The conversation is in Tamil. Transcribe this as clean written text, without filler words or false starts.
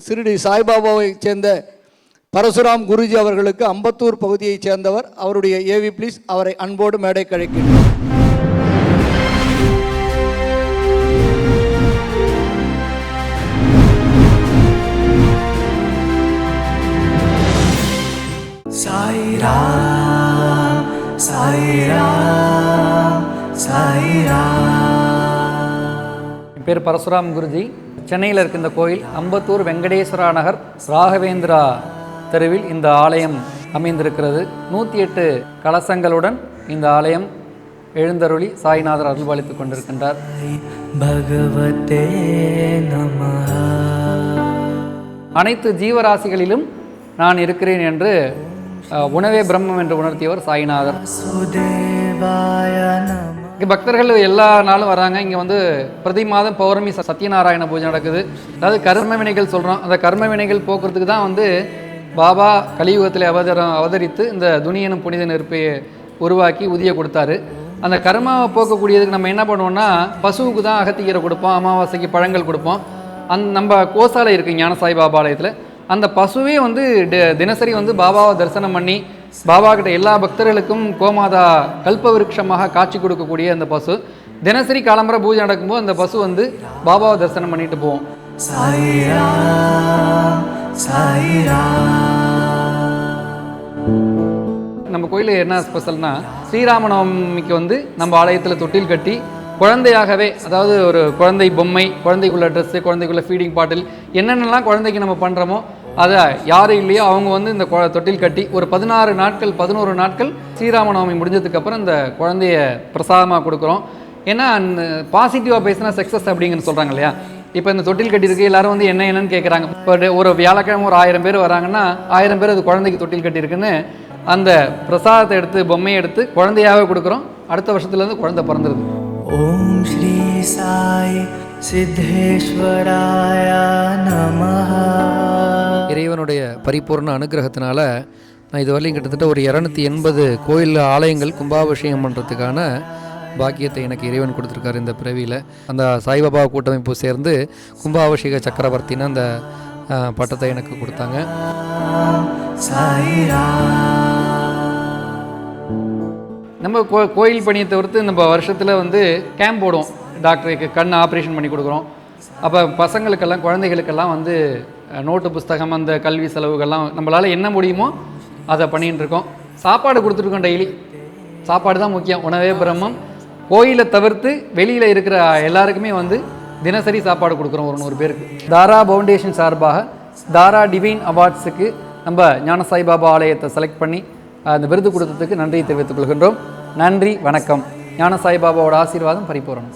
சிறுடி சாய்பாபாவைச் சேர்ந்த பரசுராம் குருஜி அவர்களுக்கு அம்பத்தூர் பகுதியைச் சேர்ந்தவர். அவருடைய ஏவி ப்ளீஸ் அவரை அன்போடு மேடை கழிக்கின்றோம். சாய்ராம் சாய்ராம் சாய்ராம். என் பேர் பரசுராம் குருஜி. சென்னையில் இருக்க இந்த கோயில் அம்பத்தூர் வெங்கடேஸ்வரா நகர் ராகவேந்திரா தெருவில் இந்த ஆலயம் அமைந்திருக்கிறது. 108 கலசங்களுடன் இந்த ஆலயம் எழுந்தருளி சாய்நாதர் அருள்பாலித்துக் கொண்டிருக்கின்றார். பகவதே நமஹ. அனைத்து ஜீவராசிகளிலும் நான் இருக்கிறேன் என்று உணவே பிரம்மம் என்று உணர்த்தியவர் சாய்நாதர். இங்கே பக்தர்கள் எல்லா நாளும் வராங்க. இங்கே வந்து பிரதி மாதம் பௌர்ணமி சத்யநாராயண பூஜை நடக்குது. அதாவது கர்ம வினைகள் சொல்கிறோம். அந்த கர்ம வினைகள் போக்குறதுக்கு தான் வந்து பாபா கலியுகத்தில் அவதரித்து இந்த துனியனும் புனித நெருப்பை உருவாக்கி உதிய கொடுத்தாரு. அந்த கர்மாவை போக்கக்கூடியதுக்கு நம்ம என்ன பண்ணுவோம்னா, பசுவுக்கு தான் அகத்திக்கீரை கொடுப்போம், அமாவாசைக்கு பழங்கள் கொடுப்போம். நம்ம கோசாலை இருக்குது ஞான சாய் பாபா ஆலயத்தில். அந்த பசுவே வந்து தினசரி வந்து பாபாவை தரிசனம் பண்ணி பாபா கிட்ட எல்லா பக்தர்களுக்கும் கோமாதா கல்ப விருட்சமாக காட்சி கொடுக்கக்கூடிய அந்த பசு தினசரி காலம்பர பூஜை நடக்கும்போது அந்த பசு வந்து பாபாவை தரிசனம் பண்ணிட்டு போவோம். நம்ம கோயிலில் என்ன ஸ்பெஷல்னா, ஸ்ரீராமநவமிக்கு வந்து நம்ம ஆலயத்தில் தொட்டில் கட்டி குழந்தையாகவே, அதாவது ஒரு குழந்தை பொம்மை, குழந்தைக்குள்ள ட்ரெஸ்ஸு, குழந்தைக்குள்ள ஃபீடிங் பாட்டில், என்னென்னலாம் குழந்தைக்கு நம்ம பண்ணுறோமோ அதை யாரும் இல்லையோ அவங்க வந்து இந்த தொட்டில் கட்டி ஒரு 16 நாட்கள் 11 நாட்கள் ஸ்ரீராமநவமி முடிஞ்சதுக்கப்புறம் இந்த குழந்தைய பிரசாதமாக கொடுக்குறோம். ஏன்னா பாசிட்டிவாக பேசினா சக்ஸஸ் அப்படிங்கன்னு சொல்கிறாங்க இல்லையா. இப்போ இந்த தொட்டில் கட்டியிருக்கு, எல்லாரும் வந்து என்னன்னு கேட்குறாங்க. இப்போ ஒரு வியாழக்கிழமை ஒரு 1000 பேர் வராங்கன்னா 1000 பேர் அது குழந்தைக்கு தொட்டில் கட்டியிருக்குன்னு அந்த பிரசாதத்தை எடுத்து பொம்மையை எடுத்து குழந்தையாகவே கொடுக்குறோம். அடுத்த வருஷத்துலேருந்து குழந்தை பிறந்துருது. ஓம் ஸ்ரீ சாய் சித்தேஸ்வராய நமஹ. இறைவனுடைய பரிபூர்ண அனுகிரகத்தினால நான் இதுவரையும் கிட்டத்தட்ட ஒரு 280 கோயில் ஆலயங்கள் கும்பாபிஷேகம் பண்ணுறதுக்கான பாக்கியத்தை எனக்கு இறைவன் கொடுத்துருக்காரு இந்த பிறவியில். அந்த சாய்பாபா கூட்டமைப்பு சேர்ந்து கும்பாபிஷேக சக்கரவர்த்தின்னு அந்த பட்டத்தை எனக்கு கொடுத்தாங்க. நம்ம கோயில் பணியை தவிர்த்து நம்ம வருஷத்தில் வந்து கேம்ப் போடுவோம். டாக்டருக்கு கண் ஆப்ரேஷன் பண்ணி கொடுக்குறோம். அப்போ பசங்களுக்கெல்லாம் குழந்தைகளுக்கெல்லாம் வந்து நோட்டு புஸ்தகம், அந்த கல்வி செலவுகள்லாம் நம்மளால் என்ன முடியுமோ அதை பண்ணிகிட்டு இருக்கோம். சாப்பாடு கொடுத்துருக்கோம். டெய்லி சாப்பாடு தான் முக்கியம். உணவே பிரம்மம். கோயிலை தவிர்த்து வெளியில் இருக்கிற எல்லாருக்குமே வந்து தினசரி சாப்பாடு கொடுக்குறோம். ஒரு 100 பேருக்கு. தாரா ஃபவுண்டேஷன் சார்பாக தாரா டிவைன் அவார்ட்ஸுக்கு நம்ம ஞான சாய்பாபா ஆலயத்தை செலக்ட் பண்ணி அந்த விருது கொடுத்ததுக்கு நன்றியை தெரிவித்துக் கொள்கின்றோம். நன்றி, வணக்கம். ஞான சாய்பாபாவோட ஆசீர்வாதம் பரிபூரணம்.